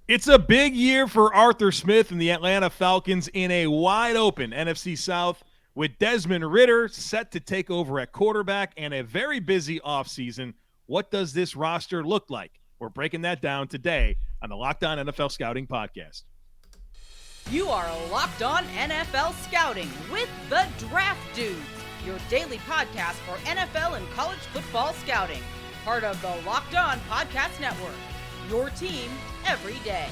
It's a big year for Arthur Smith and the Atlanta Falcons in a wide-open NFC South with Desmond Ridder set to take over at quarterback and a very busy offseason. What does this roster look like? We're breaking that down today on the Locked On NFL Scouting Podcast. You are Locked On NFL Scouting with the Draft Dudes, your daily podcast for NFL and college football scouting. Part of the Locked On Podcast Network, your team every day.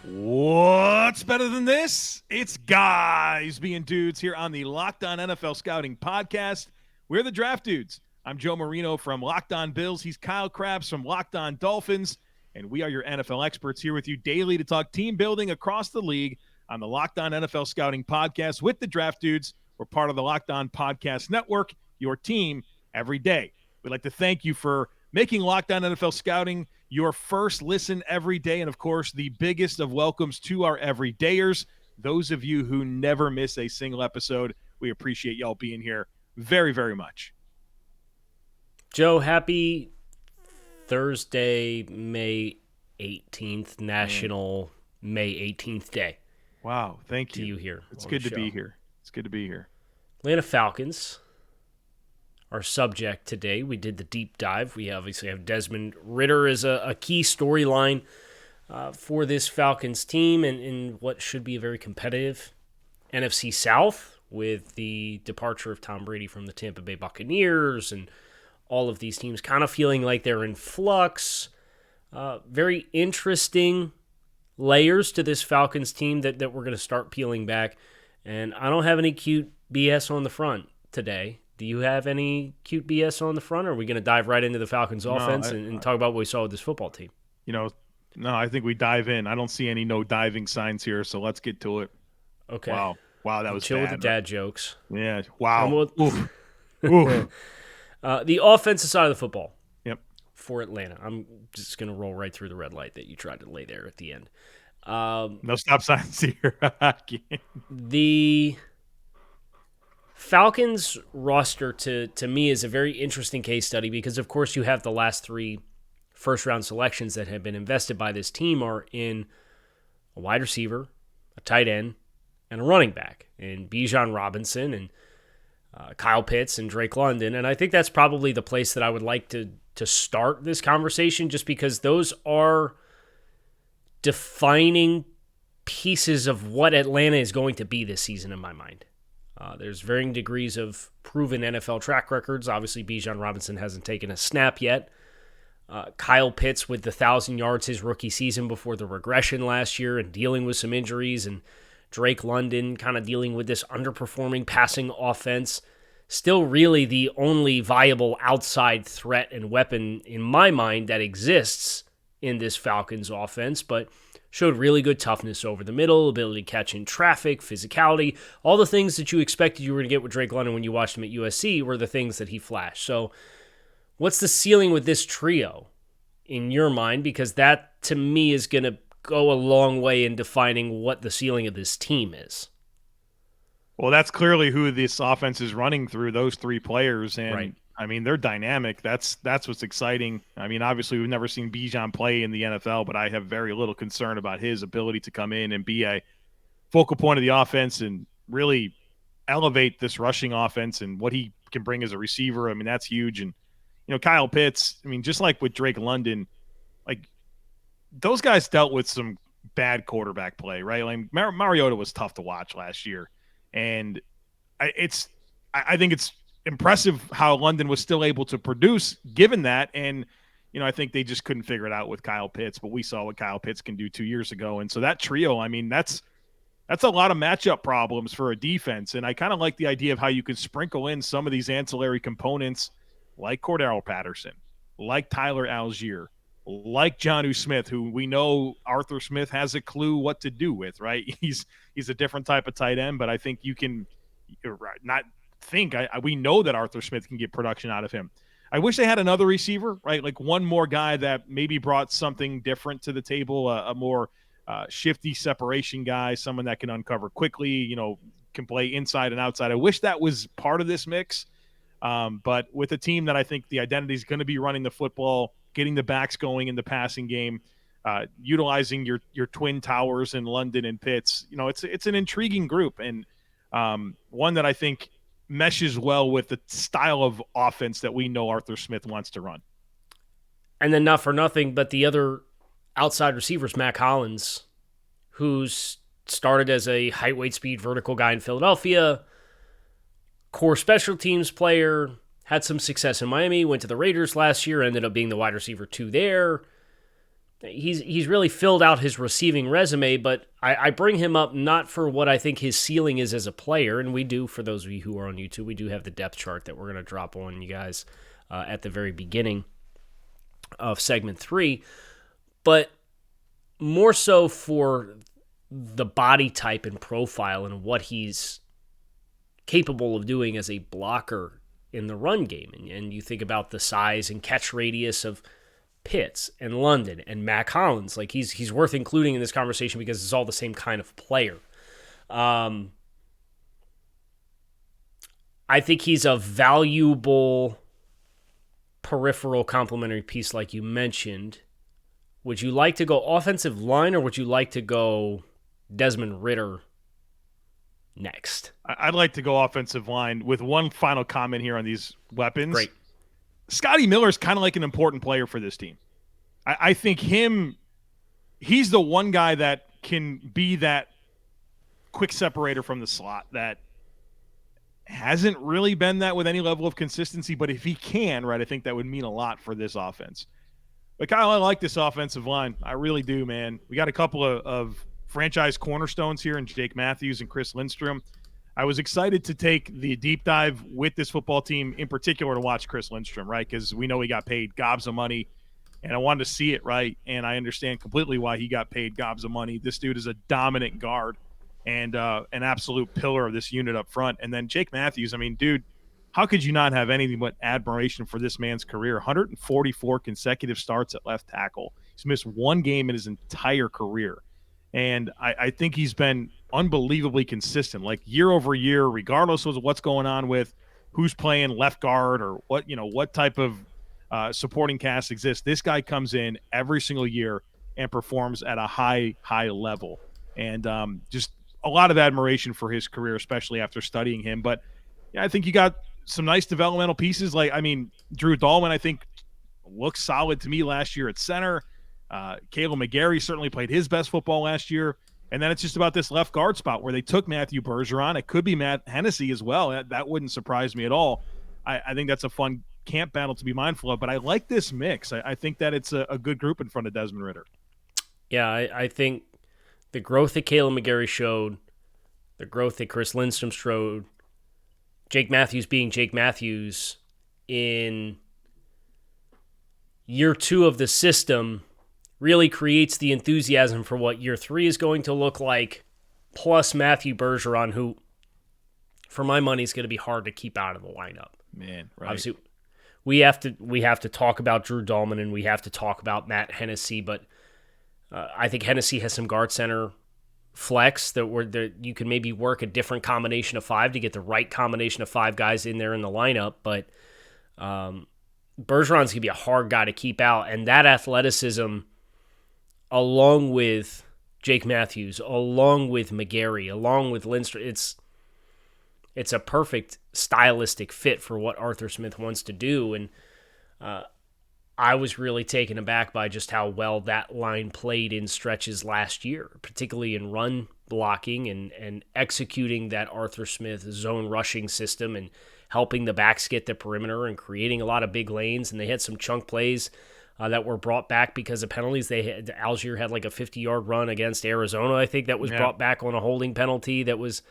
What's better than this? It's guys being dudes here on the Locked On NFL Scouting Podcast. We're the Draft Dudes. I'm Joe Marino from Locked On Bills. He's Kyle Crabbs from Locked On Dolphins. And we are your NFL experts here with you daily to talk team building across the league on the Locked On NFL Scouting Podcast with the Draft Dudes. We're part of the Locked On Podcast Network, your team every day. We'd like to thank you for making Locked On NFL Scouting your first listen every day. And, of course, the biggest of welcomes to our everydayers, those of you who never miss a single episode. We appreciate y'all being here very, very much. Joe, happy Thursday, May 18th, National May 18th Day. Wow, thank you. To you here. It's good to be here. It's good to be here. Atlanta Falcons, our subject today. We did the deep dive. We obviously have Desmond Ridder as a key storyline for this Falcons team and in what should be a very competitive NFC South with the departure of Tom Brady from the Tampa Bay Buccaneers and all of these teams kind of feeling like they're in flux. Very interesting layers to this Falcons team that we're going to start peeling back. And I don't have any cute BS on the front today. Do you have any cute BS on the front, or are we going to dive right into the Falcons offense and talk about what we saw with this football team? No, I think we dive in. I don't see any no diving signs here, so let's get to it. Okay. Wow, that was chill bad. With the dad jokes. Yeah, wow. Oof. Oof. The offensive side of the football. Yep. For Atlanta. I'm just going to roll right through the red light that you tried to lay there at the end. No stop signs here. The Falcons roster to me is a very interesting case study because, of course, you have the last three first-round selections that have been invested by this team are in a wide receiver, a tight end, and a running back, and Bijan Robinson and Kyle Pitts and Drake London. And I think that's probably the place that I would like to start this conversation just because those are defining pieces of what Atlanta is going to be this season in my mind. There's varying degrees of proven NFL track records. Obviously, Bijan Robinson hasn't taken a snap yet. Kyle Pitts with the 1,000 yards his rookie season before the regression last year and dealing with some injuries, and Drake London kind of dealing with this underperforming passing offense. Still really the only viable outside threat and weapon in my mind that exists in this Falcons offense, but showed really good toughness over the middle, ability to catch in traffic, physicality, all the things that you expected you were going to get with Drake London when you watched him at USC were the things that he flashed. So what's the ceiling with this trio in your mind? Because that, to me, is going to go a long way in defining what the ceiling of this team is. Well, that's clearly who this offense is running through, those three players. And, right. I mean, they're dynamic. That's what's exciting. I mean, obviously, we've never seen Bijan play in the NFL, but I have very little concern about his ability to come in and be a focal point of the offense and really elevate this rushing offense and what he can bring as a receiver. I mean, that's huge. And, Kyle Pitts, I mean, just like with Drake London, like those guys dealt with some bad quarterback play, right? Like Mariota was tough to watch last year. And I think it's impressive how London was still able to produce given that. And, I think they just couldn't figure it out with Kyle Pitts, but we saw what Kyle Pitts can do 2 years ago. And so that trio, I mean, that's a lot of matchup problems for a defense. And I kind of like the idea of how you can sprinkle in some of these ancillary components like Cordero Patterson, like Tyler Algier, like Jonnu Smith, who we know Arthur Smith has a clue what to do with, right? He's a different type of tight end, but I think you can we know that Arthur Smith can get production out of him. I wish they had another receiver, right? Like one more guy that maybe brought something different to the table, a more shifty separation guy, someone that can uncover quickly, can play inside and outside. I wish that was part of this mix. But with a team that I think the identity is going to be running the football, getting the backs going in the passing game, utilizing your twin towers in London and Pitts. It's an intriguing group, and one that I think meshes well with the style of offense that we know Arthur Smith wants to run. And then not for nothing, but the other outside receivers, Mac Hollins, who's started as a height, weight, speed, vertical guy in Philadelphia, core special teams player, had some success in Miami, went to the Raiders last year, ended up being the wide receiver 2 there. He's really filled out his receiving resume, but I bring him up not for what I think his ceiling is as a player, and we do, for those of you who are on YouTube, we do have the depth chart that we're going to drop on you guys at the very beginning of segment 3, but more so for the body type and profile and what he's capable of doing as a blocker in the run game. And you think about the size and catch radius of Pitts and London and Mac Hollins. Like he's worth including in this conversation because it's all the same kind of player. I think he's a valuable peripheral complementary piece like you mentioned. Would you like to go offensive line or would you like to go Desmond Ridder next? I'd like to go offensive line with one final comment here on these weapons. Great. Scotty Miller's kind of like an important player for this team. I think he's the one guy that can be that quick separator from the slot that hasn't really been that with any level of consistency, but if he can, right, I think that would mean a lot for this offense. But Kyle, I like this offensive line. I really do, man. We got a couple of franchise cornerstones here in Jake Matthews and Chris Lindstrom. I was excited to take the deep dive with this football team, in particular to watch Chris Lindstrom, right? Because we know he got paid gobs of money, and I wanted to see it, right? And I understand completely why he got paid gobs of money. This dude is a dominant guard and an absolute pillar of this unit up front. And then Jake Matthews, I mean, dude, how could you not have anything but admiration for this man's career? 144 consecutive starts at left tackle. He's missed one game in his entire career. And I think he's been unbelievably consistent, like year over year, regardless of what's going on with who's playing left guard or what type of supporting cast exists. This guy comes in every single year and performs at a high level. And just a lot of admiration for his career, especially after studying him. But yeah, I think you got some nice developmental pieces. Drew Dahlman, I think, looked solid to me last year at center. Kaleb McGary certainly played his best football last year. And then it's just about this left guard spot where they took Matthew Bergeron. It could be Matt Hennessy as well. That wouldn't surprise me at all. I think that's a fun camp battle to be mindful of. But I like this mix. I think that it's a good group in front of Desmond Ridder. Yeah, I think the growth that Kaleb McGary showed, the growth that Chris Lindstrom showed, Jake Matthews being Jake Matthews in year 2 of the system really creates the enthusiasm for what year 3 is going to look like, plus Matthew Bergeron, who, for my money, is going to be hard to keep out of the lineup. Man, right. Obviously, we have to talk about Drew Dahlman and we have to talk about Matt Hennessy, but I think Hennessy has some guard center flex that you can maybe work a different combination of 5 to get the right combination of 5 guys in there in the lineup, but Bergeron's going to be a hard guy to keep out, and that athleticism, along with Jake Matthews, along with McGary, along with Lindstrom, it's a perfect stylistic fit for what Arthur Smith wants to do. And I was really taken aback by just how well that line played in stretches last year, particularly in run blocking and executing that Arthur Smith zone rushing system and helping the backs get the perimeter and creating a lot of big lanes. And they had some chunk plays that were brought back because of penalties. Algier had like a 50-yard run against Arizona, I think, that was brought back on a holding penalty that was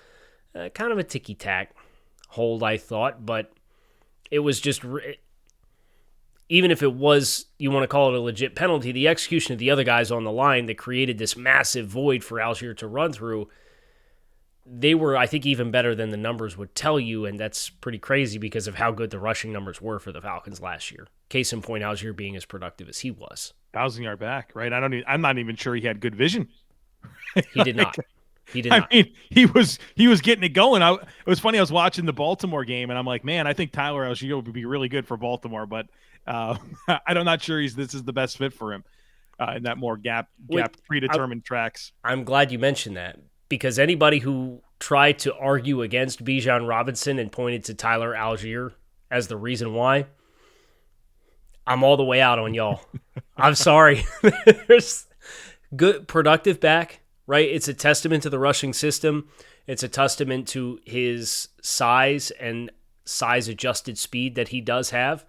kind of a ticky-tack hold, I thought. But it was just, even if it was, you want to call it a legit penalty, the execution of the other guys on the line that created this massive void for Algier to run through, they were, I think, even better than the numbers would tell you, and that's pretty crazy because of how good the rushing numbers were for the Falcons last year. Case in point, Algier being as productive as he was. 1,000-yard back, right? I'm not even sure he had good vision. He did not. He did not. I mean, he was getting it going. It was funny. I was watching the Baltimore game, and I'm like, man, I think Tyler Algier would be really good for Baltimore, but I'm not sure this is the best fit for him. in that more gap Wait, predetermined tracks. I'm glad you mentioned that, because anybody who tried to argue against Bijan Robinson and pointed to Tyler Algier as the reason why, I'm all the way out on y'all. I'm sorry. There's good, productive back, right? It's a testament to the rushing system. It's a testament to his size and size-adjusted speed that he does have.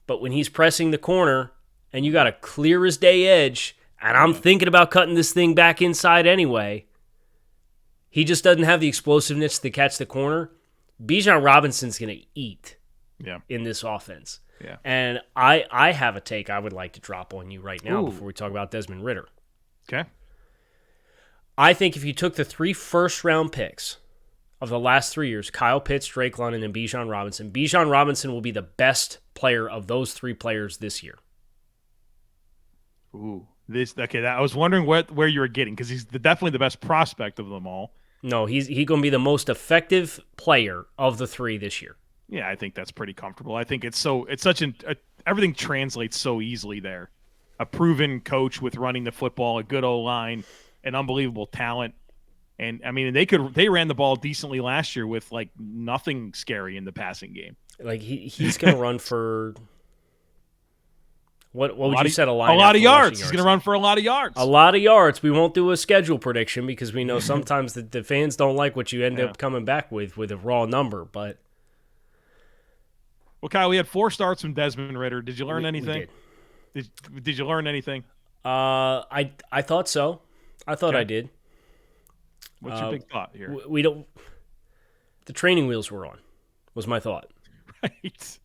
But when he's pressing the corner and you got a clear-as-day edge, and I'm thinking about cutting this thing back inside anyway, he just doesn't have the explosiveness to catch the corner. Bijan Robinson's going to eat in this offense. Yeah. And I have a take I would like to drop on you right now before we talk about Desmond Ridder. Okay. I think if you took the 3 first-round picks of the last 3 years, Kyle Pitts, Drake London, and Bijan Robinson will be the best player of those 3 players this year. Ooh. I was wondering where you were getting, because he's definitely the best prospect of them all. No, he's going to be the most effective player of the 3 this year. Yeah, I think that's pretty comfortable. I think everything translates so easily there. A proven coach with running the football, a good O-line, an unbelievable talent. And I mean, they ran the ball decently last year with like nothing scary in the passing game. Like he's going to run for what would you set a line? A lot of yards. He's going to run for a lot of yards. A lot of yards. We won't do a schedule prediction because we know sometimes the fans don't like what you end up coming back with a raw number. But well, Kyle, we had 4 starts from Desmond Ridder. Did you learn anything? Did you learn anything? I thought so. I thought I did. What's your big thought here? We don't. The training wheels were on. Was my thought. Right.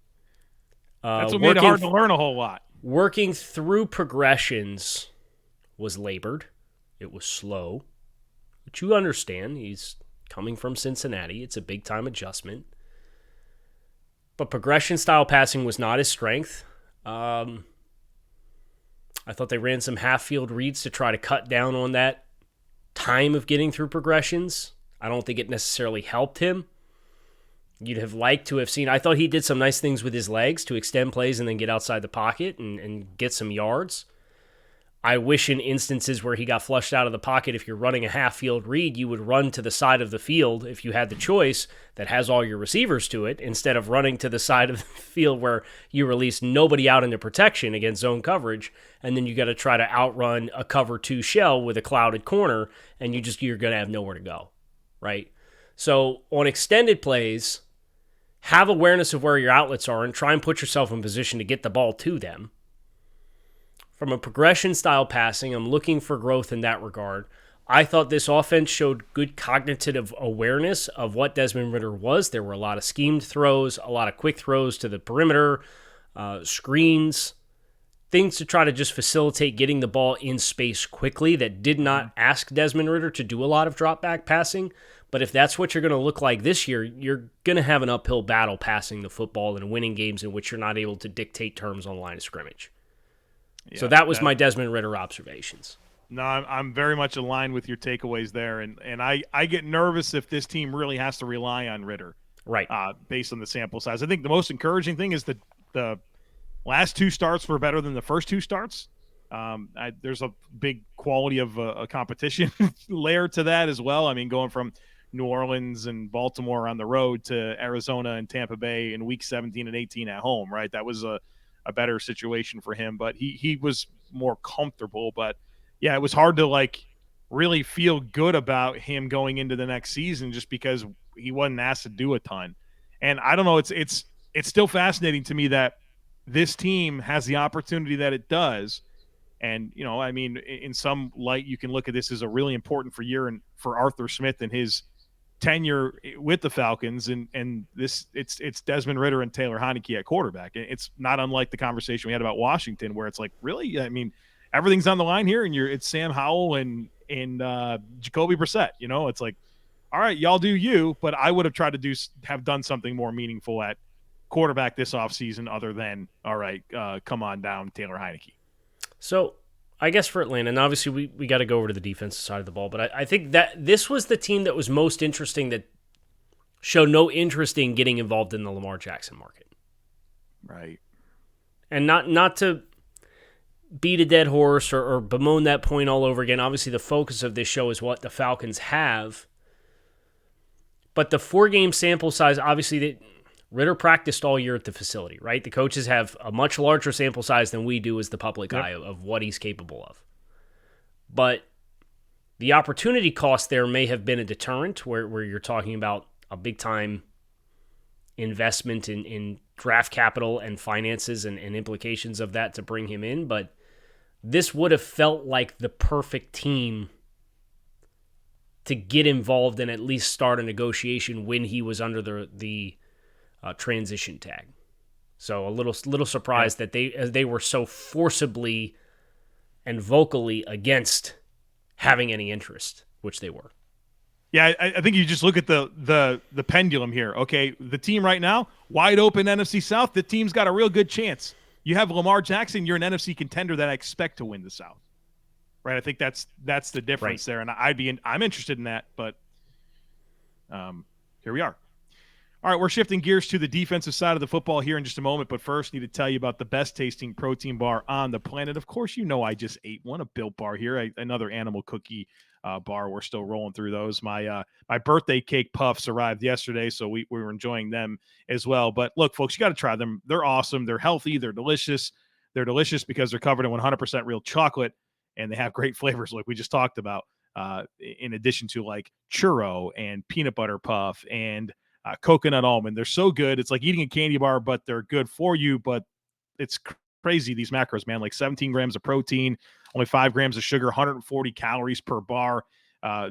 That's what made it hard to learn a whole lot. Working through progressions was labored. It was slow. But you understand, he's coming from Cincinnati. It's a big-time adjustment. But progression-style passing was not his strength. I thought they ran some half-field reads to try to cut down on that time of getting through progressions. I don't think it necessarily helped him. You'd have liked to have seen. I thought he did some nice things with his legs to extend plays and then get outside the pocket and get some yards. I wish in instances where he got flushed out of the pocket, if you're running a half-field read, you would run to the side of the field if you had the choice that has all your receivers to it, instead of running to the side of the field where you release nobody out into protection against zone coverage, and then you got to try to outrun a cover 2 shell with a clouded corner, and you're going to have nowhere to go, right? So on extended plays, have awareness of where your outlets are and try and put yourself in position to get the ball to them. From a progression-style passing, I'm looking for growth in that regard. I thought this offense showed good cognitive awareness of what Desmond Ridder was. There were a lot of schemed throws, a lot of quick throws to the perimeter, screens, things to try to just facilitate getting the ball in space quickly that did not ask Desmond Ridder to do a lot of drop-back passing. But if that's what you're going to look like this year, you're going to have an uphill battle passing the football and winning games in which you're not able to dictate terms on the line of scrimmage. Yeah, so that was my Desmond Ridder observations. No, I'm very much aligned with your takeaways there, and I get nervous if this team really has to rely on Ridder, right? Based on the sample size. I think the most encouraging thing is that the last 2 starts were better than the first 2 starts. There's a big quality of a competition layer to that as well. I mean, going from New Orleans and Baltimore on the road to Arizona and Tampa Bay in week 17 and 18 at home, right? That was a better situation for him, but he was more comfortable. But yeah, it was hard to really feel good about him going into the next season just because he wasn't asked to do a ton. And I don't know, it's still fascinating to me that this team has the opportunity that it does. And, I mean, in some light, you can look at this as a really important year for Arthur Smith and his tenure with the Falcons, and it's Desmond Ridder and Taylor Heinicke at quarterback. It's not unlike the conversation we had about Washington, where it's like, really, I mean, everything's on the line here, and it's Sam Howell and Jacoby Brissett. It's like, all right, y'all do you, but I would have tried to have done something more meaningful at quarterback this offseason other than, all right, come on down, Taylor Heinicke. So I guess for Atlanta, and obviously we got to go over to the defensive side of the ball, but I think that this was the team that was most interesting, that showed no interest in getting involved in the Lamar Jackson market. Right. And not to beat a dead horse or bemoan that point all over again. Obviously, the focus of this show is what the Falcons have. But the 4-game sample size, obviously, Ridder practiced all year at the facility, right? The coaches have a much larger sample size than we do as the public eye of what he's capable of. But the opportunity cost there may have been a deterrent where you're talking about a big-time investment in draft capital and finances and implications of that to bring him in. But this would have felt like the perfect team to get involved and at least start a negotiation when he was under the transition tag. So a little surprised that they were so forcibly and vocally against having any interest, which they were. Yeah, I think you just look at the pendulum here. Okay, the team right now, wide open NFC South. The team's got a real good chance. You have Lamar Jackson. You're an NFC contender that I expect to win the South. Right, I think that's the difference there, and I'm interested in that. But here we are. All right, we're shifting gears to the defensive side of the football here in just a moment. But first, need to tell you about the best tasting protein bar on the planet. Of course, you know I just ate one, a Built Bar here, another animal cookie bar. We're still rolling through those. My birthday cake puffs arrived yesterday, so we were enjoying them as well. But look, folks, you got to try them. They're awesome. They're healthy. They're delicious. They're delicious because they're covered in 100% real chocolate, and they have great flavors like we just talked about, in addition to like churro and peanut butter puff and coconut almond. They're so good. It's like eating a candy bar, but they're good for you. But it's crazy, these macros, man. Like 17 grams of protein, only 5 grams of sugar, 140 calories per bar.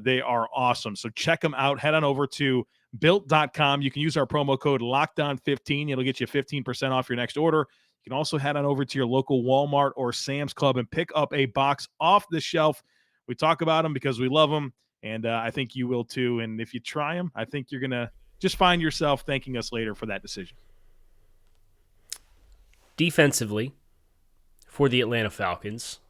They are awesome. So check them out. Head on over to built.com. You can use our promo code LOCKDOWN15. It'll get you 15% off your next order. You can also head on over to your local Walmart or Sam's Club and pick up a box off the shelf. We talk about them because we love them, and I think you will too. And if you try them, I think you're going to just find yourself thanking us later for that decision. Defensively, for the Atlanta Falcons,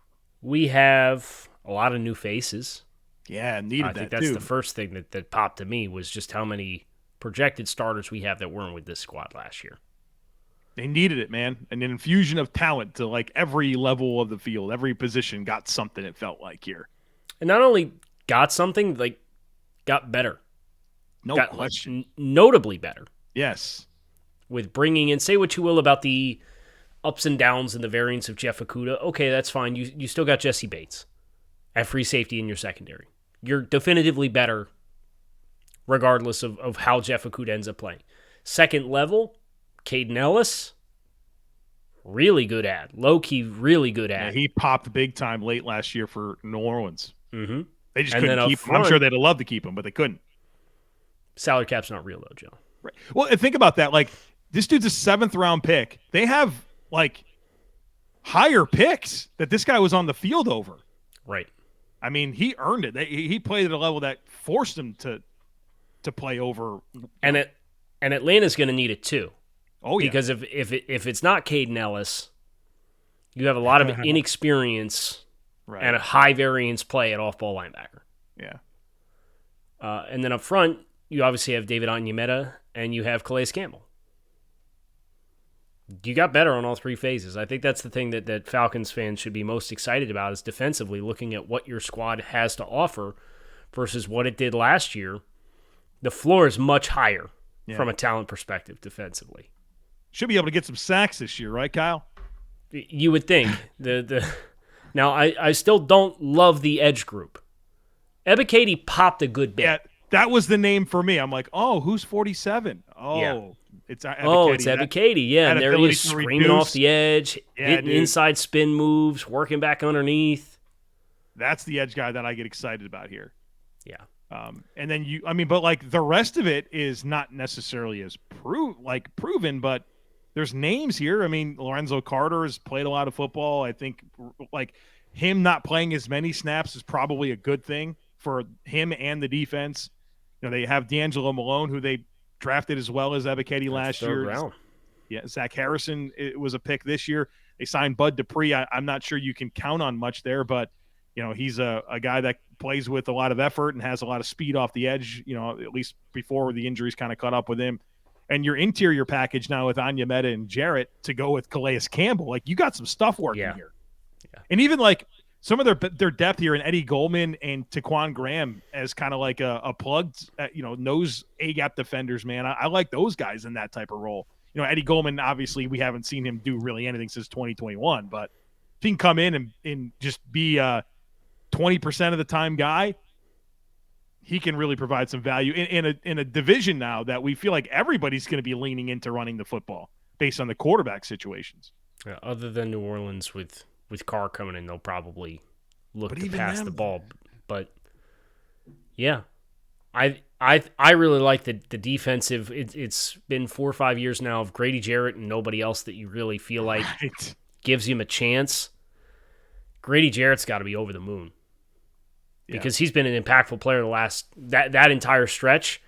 we have a lot of new faces. Yeah, needed that too. I think that's the first thing that popped to me was just how many projected starters we have that weren't with this squad last year. They needed it, man. An infusion of talent to like every level of the field. Every position got something, it felt like here. And not only got something, like got better. No question. Notably better. Yes. With bringing in, say what you will about the ups and downs and the variance of Jeff Okudah. Okay, that's fine. You still got Jessie Bates at free safety in your secondary. You're definitively better regardless of how Jeff Okudah ends up playing. Second level, Kaden Ellis, really good ad. Low-key, really good ad. Yeah, he popped big time late last year for New Orleans. Mm-hmm. They just couldn't keep him. I'm sure they'd have loved to keep him, but they couldn't. Salary cap's not real, though, Joe. Right. Well, think about that. Like, this dude's a 7th-round pick. They have, like, higher picks that this guy was on the field over. Right. I mean, he earned it. He played at a level that forced him to play over. And Atlanta's going to need it, too. Oh, yeah. Because if it's not Kaden Ellis, you have a lot of inexperience and a high variance play at off-ball linebacker. Yeah. And then up front, you obviously have David Onyemata and you have Calais Campbell. You got better on all three phases. I think that's the thing that Falcons fans should be most excited about is defensively looking at what your squad has to offer versus what it did last year. The floor is much higher from a talent perspective defensively. Should be able to get some sacks this year, right, Kyle? You would think. Now, I still don't love the edge group. Ebikete popped a good bit. Yeah, that was the name for me. I'm like, oh, who's 47? Oh, yeah. It's Ebikete. Oh, it's Ebikete, yeah. And there he is screaming off the edge, hitting inside spin moves, working back underneath. That's the edge guy that I get excited about here. Yeah. And then but like the rest of it is not necessarily as proven, but there's names here. I mean, Lorenzo Carter has played a lot of football. I think like him not playing as many snaps is probably a good thing for him and the defense. You know, they have D'Angelo Malone, who they drafted as well as Ebikete last year. Round. Yeah, Zach Harrison was a pick this year. They signed Bud Dupree. I'm not sure you can count on much there, but you know, he's a guy that plays with a lot of effort and has a lot of speed off the edge, you know, at least before the injuries kind of caught up with him. And your interior package now with Onyemata and Jarrett to go with Calais Campbell, like you got some stuff working here. And even like some of their depth here in Eddie Goldman and Taquan Graham as kind of like a plugged, nose A-gap defenders, man. I like those guys in that type of role. Eddie Goldman, obviously, we haven't seen him do really anything since 2021, but if he can come in and just be a 20% of the time guy, he can really provide some value in a division now that we feel like everybody's going to be leaning into running the football based on the quarterback situations. Yeah, other than New Orleans with Carr coming in, they'll probably look to pass the ball. But yeah, I really like the defensive. It's been 4 or 5 years now of Grady Jarrett and nobody else that you really feel like gives him a chance. Grady Jarrett's got to be over the moon because he's been an impactful player the last that entire stretch,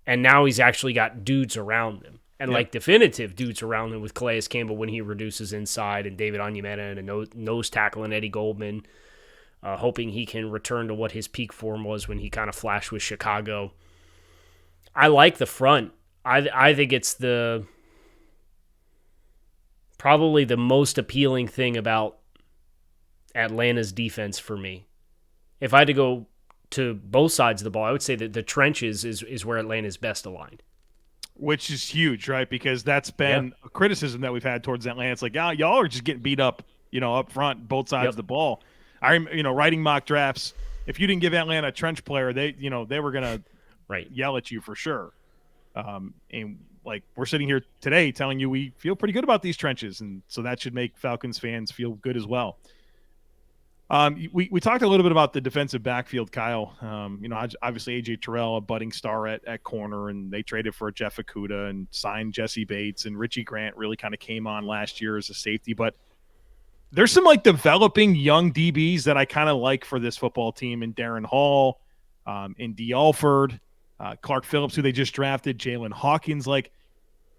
and now he's actually got dudes around him. And like definitive dudes around him with Calais Campbell when he reduces inside, and David Onyemata and a nose tackle and Eddie Goldman, hoping he can return to what his peak form was when he kind of flashed with Chicago. I like the front. I think it's probably the most appealing thing about Atlanta's defense for me. If I had to go to both sides of the ball, I would say that the trenches is where Atlanta's best aligned. Which is huge, right? Because that's been a criticism that we've had towards Atlanta. It's like, y'all are just getting beat up, up front, both sides of the ball. Writing mock drafts, if you didn't give Atlanta a trench player, they were going to yell at you for sure. And like we're sitting here today telling you we feel pretty good about these trenches, and so that should make Falcons fans feel good as well. We talked a little bit about the defensive backfield, Kyle. Obviously AJ Terrell, a budding star at corner, and they traded for Jeff Okudah and signed Jessie Bates, and Richie Grant really kind of came on last year as a safety. But there's some like developing young DBs that I kind of like for this football team in Darren Hall, in D. Alford, Clark Phillips, who they just drafted, Jalen Hawkins. Like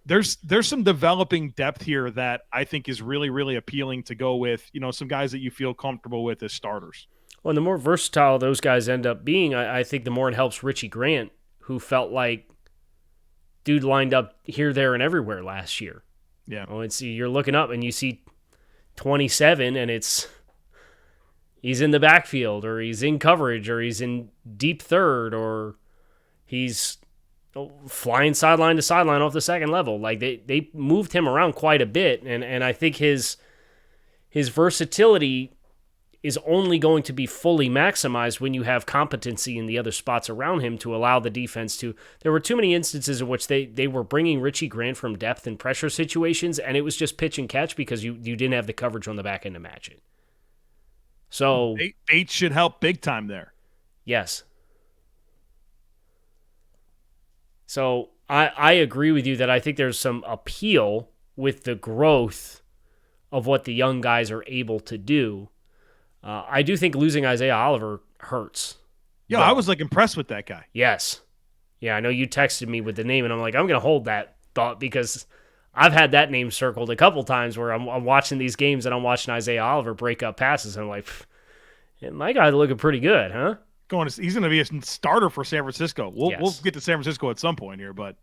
there's some developing depth here that I think is really, really appealing to go with, some guys that you feel comfortable with as starters. Well, and the more versatile those guys end up being, I think the more it helps Richie Grant, who felt like dude lined up here, there, and everywhere last year. Yeah. Well, you're looking up and you see 27 and he's in the backfield, or he's in coverage, or he's in deep third, or he's flying sideline to sideline off the second level. Like they moved him around quite a bit, and I think his versatility is only going to be fully maximized when you have competency in the other spots around him to allow the defense to. There were too many instances in which they were bringing Richie Grant from depth and pressure situations, and it was just pitch and catch because you didn't have the coverage on the back end to match it. So Bates should help big time there. Yes. So I agree with you that I think there's some appeal with the growth of what the young guys are able to do. I do think losing Isaiah Oliver hurts. Yeah, I was impressed with that guy. Yes. Yeah, I know you texted me with the name, and I'm like, I'm going to hold that thought because I've had that name circled a couple times where I'm watching these games and I'm watching Isaiah Oliver break up passes, and I'm like, my guy's looking pretty good, huh? He's going to be a starter for San Francisco. We'll get to San Francisco at some point here, but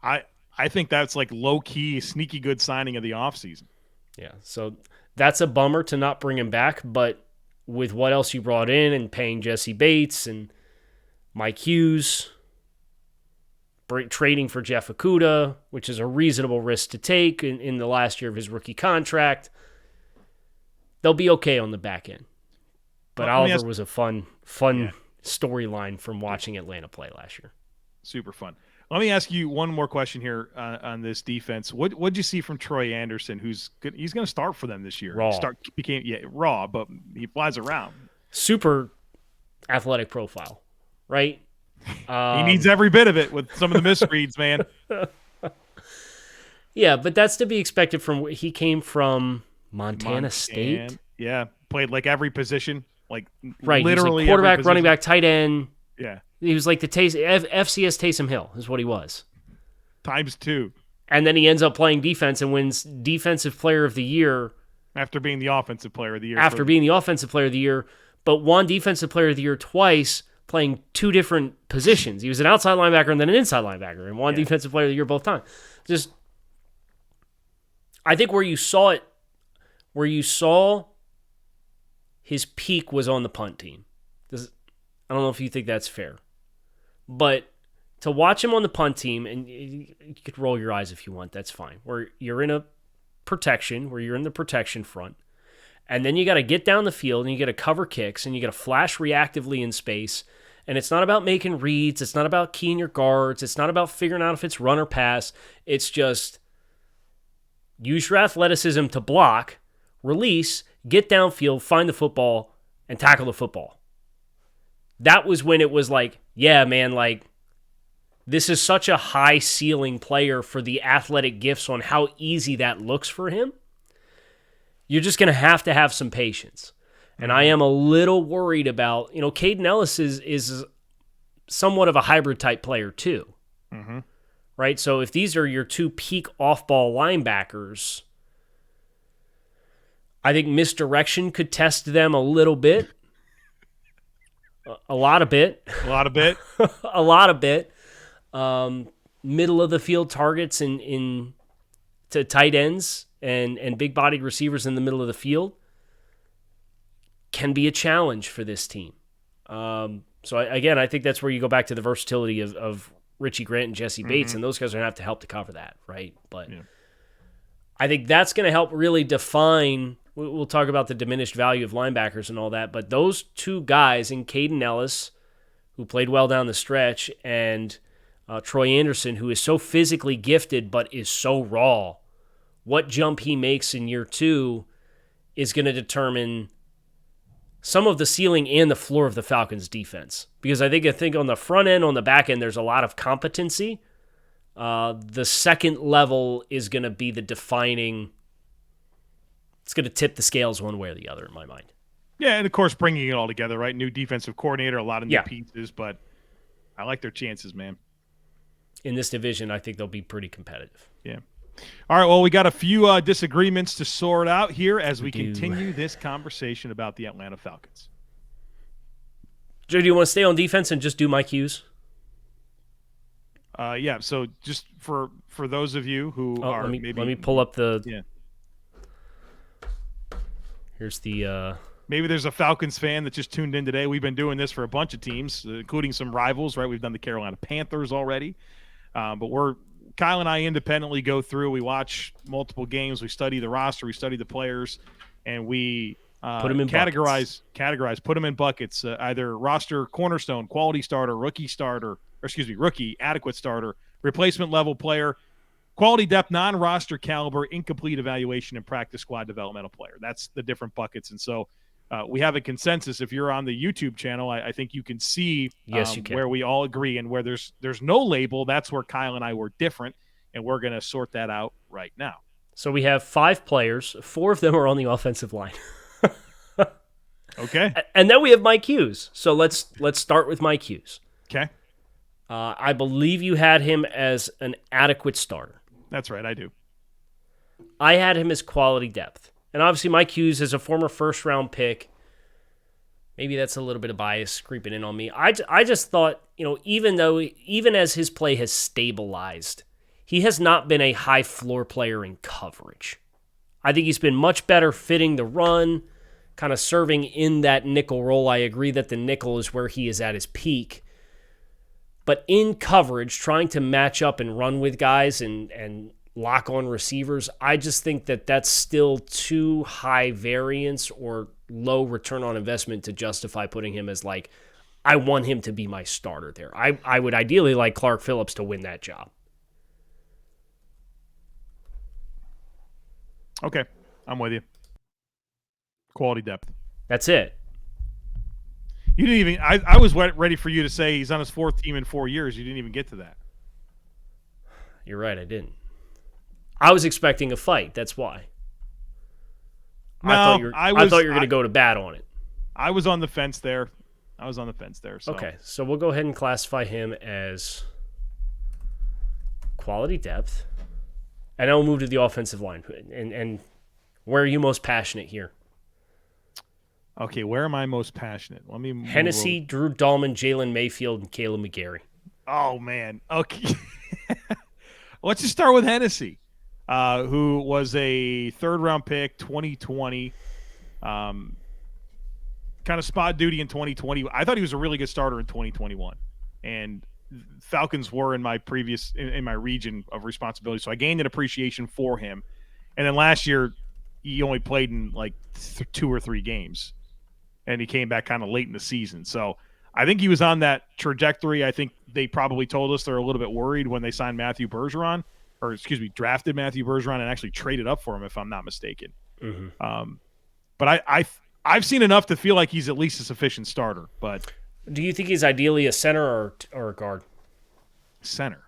I think that's like low-key, sneaky good signing of the offseason. Yeah, so that's a bummer to not bring him back, but with what else you brought in and paying Jessie Bates and Mike Hughes, trading for Jeff Okudah, which is a reasonable risk to take in the last year of his rookie contract, they'll be okay on the back end. But Oliver was a fun storyline from watching Atlanta play last year. Super fun. Let me ask you one more question here on this defense. What'd you see from Trey Anderson, who's good? He's going to start for them this year. Raw, but he flies around. Super athletic profile, right? He needs every bit of it with some of the misreads, man. Yeah, but that's to be expected from. He came from Montana State. Yeah, played like every position. Right, literally quarterback, running back, tight end. Yeah, he was like the FCS Taysom Hill is what he was. ×2. And then he ends up playing defense and wins Defensive Player of the Year after being the Offensive Player of the Year. But won Defensive Player of the Year twice, playing two different positions. He was an outside linebacker and then an inside linebacker, and won Defensive Player of the Year both times. I think where you saw his peak was on the punt team. I don't know if you think that's fair. But to watch him on the punt team, and you could roll your eyes if you want, that's fine, where you're in a protection, where you're in the protection front, and then you got to get down the field, and you got to cover kicks, and you got to flash reactively in space, and it's not about making reads, it's not about keying your guards, it's not about figuring out if it's run or pass, it's just use your athleticism to block, release, get downfield, find the football, and tackle the football. That was when it was like, yeah, man, like, this is such a high ceiling player for the athletic gifts on how easy that looks for him. You're just going to have some patience. And I am a little worried about, Kaden Ellis is somewhat of a hybrid type player too. Mm-hmm. Right? So if these are your two peak off-ball linebackers, I think misdirection could test them a little bit. A lot of bit. A lot of bit. A lot of bit. Middle of the field targets to tight ends and big-bodied receivers in the middle of the field can be a challenge for this team. So I think that's where you go back to the versatility of Richie Grant and Jessie Bates, and those guys are going to have to help to cover that, right? But yeah. I think that's going to help really define. We'll talk about the diminished value of linebackers and all that, but those two guys in Kaden Ellis, who played well down the stretch, and Trey Anderson, who is so physically gifted but is so raw, what jump he makes in year two is going to determine some of the ceiling and the floor of the Falcons' defense. Because I think on the front end, on the back end, there's a lot of competency. The second level is going to be the defining. It's going to tip the scales one way or the other in my mind. Yeah, and of course, bringing it all together, right? New defensive coordinator, a lot of new pieces, but I like their chances, man. In this division, I think they'll be pretty competitive. Yeah. All right, well, we got a few disagreements to sort out here as we continue this conversation about the Atlanta Falcons. Joe, do you want to stay on defense and just do my cues? Yeah, so just for those of you who are let maybe... Let me pull up the... Yeah. Here's the... Maybe there's a Falcons fan that just tuned in today. We've been doing this for a bunch of teams, including some rivals, right? We've done the Carolina Panthers already. But Kyle and I independently go through. We watch multiple games. We study the roster. We study the players. And we put them in categorize, put them in buckets, either roster cornerstone, quality starter, rookie, adequate starter, replacement level player, quality depth, non-roster caliber, incomplete evaluation, and practice squad developmental player. That's the different buckets. And so we have a consensus. If you're on the YouTube channel, I think you can see you can. Where we all agree, and where there's no label, that's where Kyle and I were different, and we're going to sort that out right now. So we have 5 players. 4 of them are on the offensive line. Okay. And then we have my cues. So let's start with my cues. Okay. I believe you had him as an adequate starter. That's right, I do. I had him as quality depth. And obviously my cues as a former first-round pick, maybe that's a little bit of bias creeping in on me. I just thought, even as his play has stabilized, he has not been a high-floor player in coverage. I think he's been much better fitting the run, kind of serving in that nickel role. I agree that the nickel is where he is at his peak. But in coverage, trying to match up and run with guys and lock on receivers, I just think that that's still too high variance or low return on investment to justify putting him as I want him to be my starter there. I would ideally like Clark Phillips to win that job. Okay, I'm with you. Quality depth. That's it. You didn't even. I was ready for you to say he's on his 4th team in 4 years. You didn't even get to that. You're right, I didn't. I was expecting a fight. That's why. No, I thought you were going to go to bat on it. I was on the fence there. So. Okay, so we'll go ahead and classify him as quality depth. And then we'll move to the offensive line. And where are you most passionate here? Okay, where am I most passionate? Let me Hennessy, Drew Dahlman, Jalen Mayfield, and Kaleb McGary. Oh, man. Okay. Let's just start with Hennessy, who was a 3rd-round pick, 2020. kind of spot duty in 2020. I thought he was a really good starter in 2021, and Falcons were in my in my region of responsibility, so I gained an appreciation for him. And then last year, he only played in like 2 or 3 games, and he came back kind of late in the season. So I think he was on that trajectory. I think they probably told us they're a little bit worried when they signed drafted Matthew Bergeron and actually traded up for him, if I'm not mistaken. Mm-hmm. But I've seen enough to feel like he's at least a sufficient starter. But do you think he's ideally a center or a guard? Center.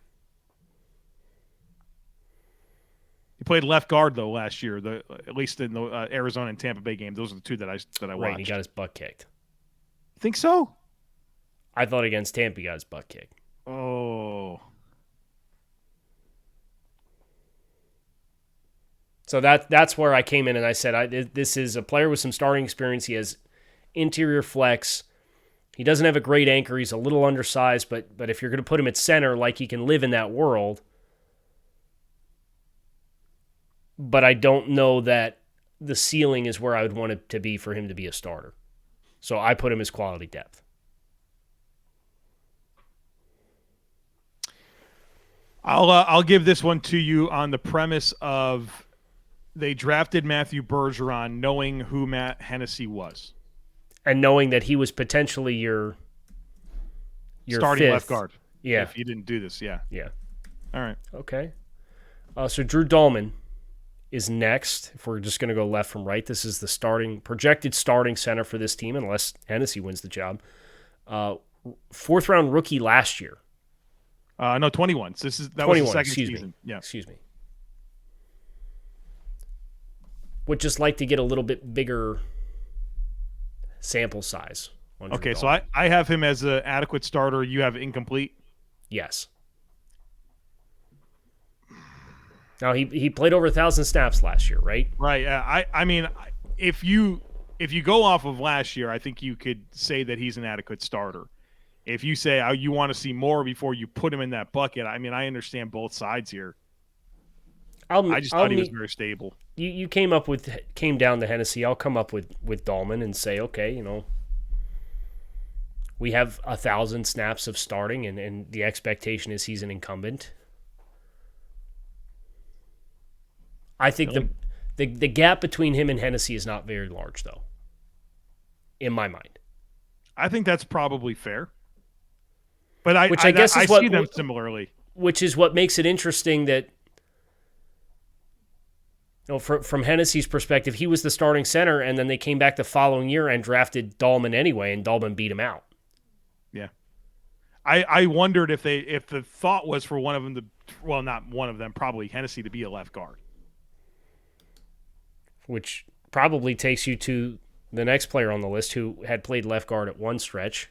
He played left guard though last year. At least in the Arizona and Tampa Bay game, those are the 2 that I watched. Right, and he got his butt kicked. Think so? I thought against Tampa he got his butt kicked. Oh. So that's where I came in and I said, this is a player with some starting experience. He has interior flex. He doesn't have a great anchor. He's a little undersized, but if you're going to put him at center, like he can live in that world. But I don't know that the ceiling is where I would want it to be for him to be a starter. So I put him as quality depth. I'll give this one to you on the premise of they drafted Matthew Bergeron knowing who Matt Hennessy was. And knowing that he was potentially your starting 5th. left guard. Yeah. If you didn't do this, yeah. Yeah. All right. Okay. So Drew Dahlman is next. If we're just going to go left from right, this is the projected starting center for this team, unless Hennessy wins the job. 4th round rookie last year. No, 21. So that 21, was the second excuse season. Me. Yeah. Excuse me. Would just like to get a little bit bigger sample size. Okay, so I have him as an adequate starter. You have incomplete? Yes. Now, he played over 1,000 snaps last year, right? Right. I mean, if you go off of last year, I think you could say that he's an adequate starter. If you say you want to see more before you put him in that bucket, I mean, I understand both sides here. I just thought he was very stable. You came down to Hennessy. I'll come up with Dahlman and say, okay, we have 1,000 snaps of starting, and the expectation is he's an incumbent. I think the gap between him and Hennessy is not very large, though, in my mind. I think that's probably fair. But I see them similarly. Which is what makes it interesting that, from Hennessy's perspective, he was the starting center, and then they came back the following year and drafted Dahlman anyway, and Dahlman beat him out. Yeah. I wondered if the thought was for one of them not one of them, probably Hennessy to be a left guard. Which probably takes you to the next player on the list who had played left guard at one stretch,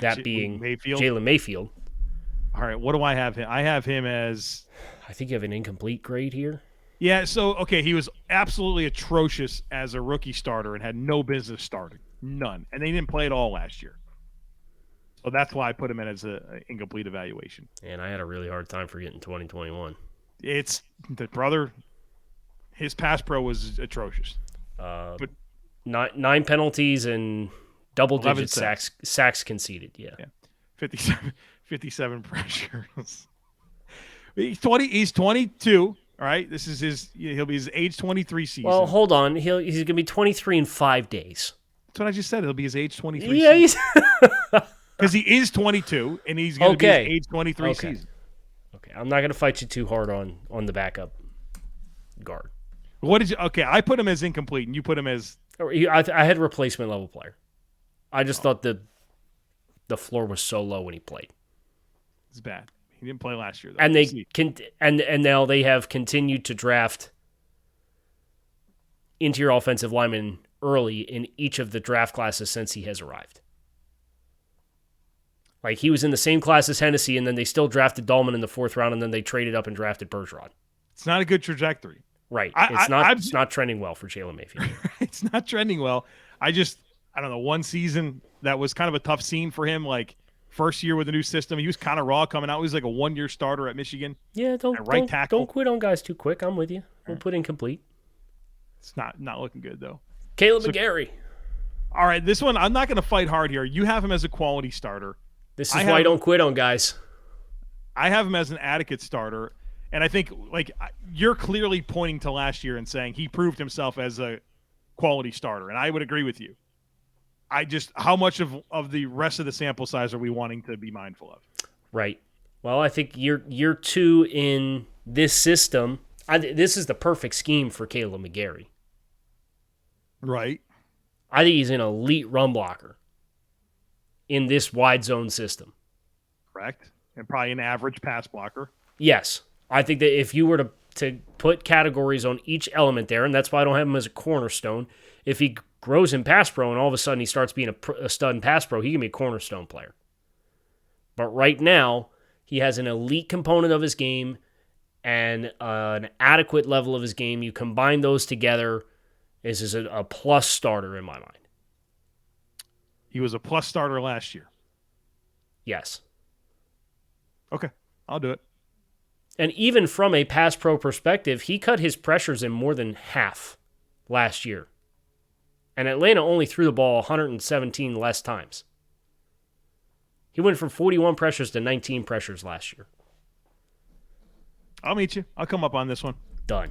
that being Jalen Mayfield. All right, what do I have him? I have him as... I think you have an incomplete grade here. Yeah, so, okay, he was absolutely atrocious as a rookie starter and had no business starting. None. And they didn't play at all last year. So that's why I put him in as an incomplete evaluation. And I had a really hard time forgetting 2021. It's the brother... His pass pro was atrocious. But 9 penalties and double-digit sacks conceded. Yeah. 57 pressures. He's 22. All right, this is he'll be his age 23 season. Well, hold on. He's going to be 23 in 5 days. That's what I just said. It'll be his age 23 yeah, season. Because he is 22, and he's going to be his age 23 season. Okay, I'm not going to fight you too hard on the backup guard. What did you? Okay, I put him as incomplete, and you put him as. I had replacement level player. I just thought the floor was so low when he played. It's bad. He didn't play last year, though. And and now they have continued to draft interior offensive linemen early in each of the draft classes since he has arrived. Like, he was in the same class as Hennessy, and then they still drafted Dahlman in the 4th round, and then they traded up and drafted Bergeron. It's not a good trajectory. Right. It's not trending well for Jalen Mayfield. It's not trending well. I don't know, one season that was kind of a tough scene for him, like first year with a new system. He was kind of raw coming out. He was like a 1-year starter at Michigan. Yeah, don't quit on guys too quick. I'm with you. We'll put incomplete. It's not looking good, though. Kaleb McGary. All right, this one, I'm not going to fight hard here. You have him as a quality starter. This is why I don't quit on guys. I have him as an adequate starter. And I think, like, you're clearly pointing to last year and saying he proved himself as a quality starter. And I would agree with you. How much of the rest of the sample size are we wanting to be mindful of? Right. Well, I think year 2 in this system, this is the perfect scheme for Kaleb McGary. Right. I think he's an elite run blocker in this wide zone system. Correct. And probably an average pass blocker. Yes. I think that if you were to put categories on each element there, and that's why I don't have him as a cornerstone, if he grows in pass pro and all of a sudden he starts being a stud in pass pro, he can be a cornerstone player. But right now, he has an elite component of his game and an adequate level of his game. You combine those together, this is a plus starter in my mind. He was a plus starter last year. Yes. Okay, I'll do it. And even from a pass pro perspective, he cut his pressures in more than half last year. And Atlanta only threw the ball 117 less times. He went from 41 pressures to 19 pressures last year. I'll meet you. I'll come up on this one. Done.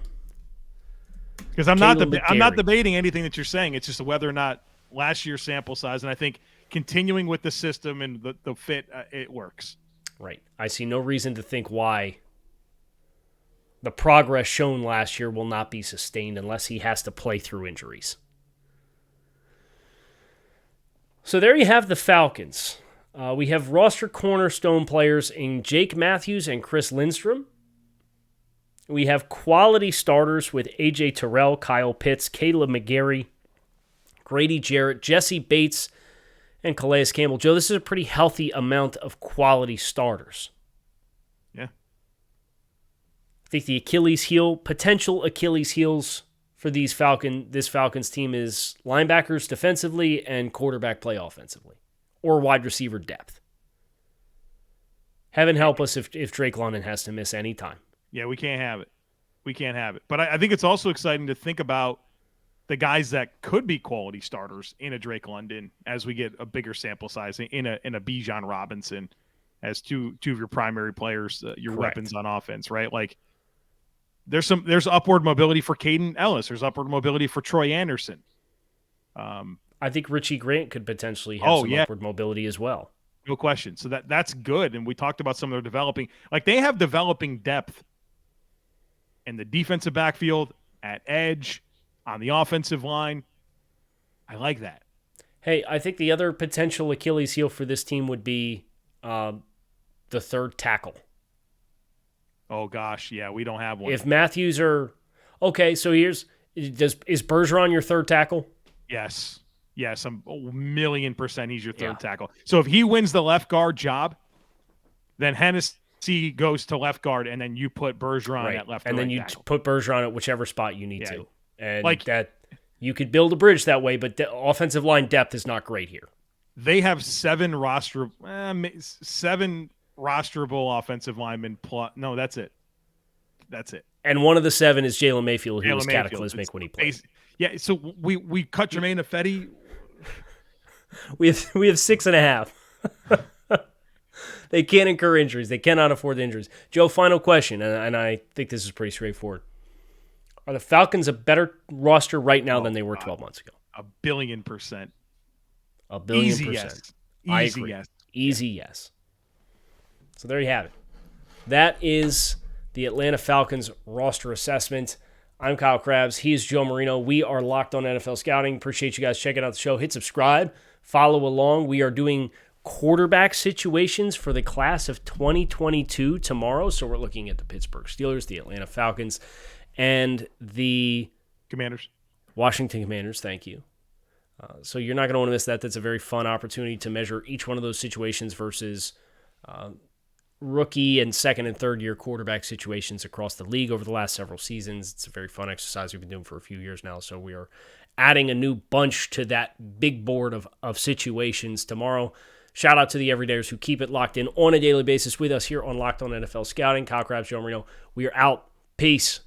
Because I'm not debating anything that you're saying. It's just whether or not last year's sample size, and I think continuing with the system and the fit, it works. Right. I see no reason to think why the progress shown last year will not be sustained unless he has to play through injuries. So there you have the Falcons. We have roster cornerstone players in Jake Matthews and Chris Lindstrom. We have quality starters with A.J. Terrell, Kyle Pitts, Kaleb McGary, Grady Jarrett, Jessie Bates, and Calais Campbell. Joe, this is a pretty healthy amount of quality starters. Yeah. I think the potential Achilles heels for this Falcons team is linebackers defensively and quarterback play offensively, or wide receiver depth. Heaven help us if Drake London has to miss any time. Yeah, we can't have it. But I think it's also exciting to think about the guys that could be quality starters in a Drake London as we get a bigger sample size in a Bijan Robinson as two of your primary players, your Correct. weapons on offense, right? Like there's upward mobility for Kaden Ellis. There's upward mobility for Trey Anderson. I think Richie Grant could potentially have upward mobility as well. No question. So that's good. And we talked about some of their developing. Like they have developing depth in the defensive backfield, at edge, on the offensive line. I like that. Hey, I think the other potential Achilles heel for this team would be the third tackle. Oh, gosh. Yeah, we don't have one. If Matthews are... Okay, so is Bergeron your third tackle? Yes. Yes, 1,000,000% he's your third tackle. So if he wins the left guard job, then Hennessy goes to left guard, and then you put Bergeron at left guard. And then you put Bergeron at whichever spot you need to. And like that you could build a bridge that way, but the offensive line depth is not great here. They have seven rosterable offensive linemen. No, that's it. And one of the 7 is Jalen Mayfield, who was cataclysmic when he played. Yeah, so we cut Jermaine Ifedi. We have 6.5. They can't incur injuries. They cannot afford the injuries. Joe, final question, and I think this is pretty straightforward. Are the Falcons a better roster right now than they were 12 months ago? 1,000,000,000%. 1,000,000,000%. Easy yes. I agree. Yes. Easy yes. So there you have it. That is the Atlanta Falcons roster assessment. I'm Kyle Crabbs. He is Joe Marino. We are Locked On NFL Scouting. Appreciate you guys checking out the show. Hit subscribe. Follow along. We are doing quarterback situations for the class of 2022 tomorrow. So we're looking at the Pittsburgh Steelers, the Atlanta Falcons, and the Washington Commanders. Thank you. So you're not going to want to miss that. That's a very fun opportunity to measure each one of those situations versus rookie and second and third year quarterback situations across the league over the last several seasons. It's a very fun exercise we've been doing for a few years now. So we are adding a new bunch to that big board of situations tomorrow. Shout out to the everydayers who keep it locked in on a daily basis with us here on Locked On NFL Scouting. Kyle Crabbs, Joe Marino. We are out. Peace.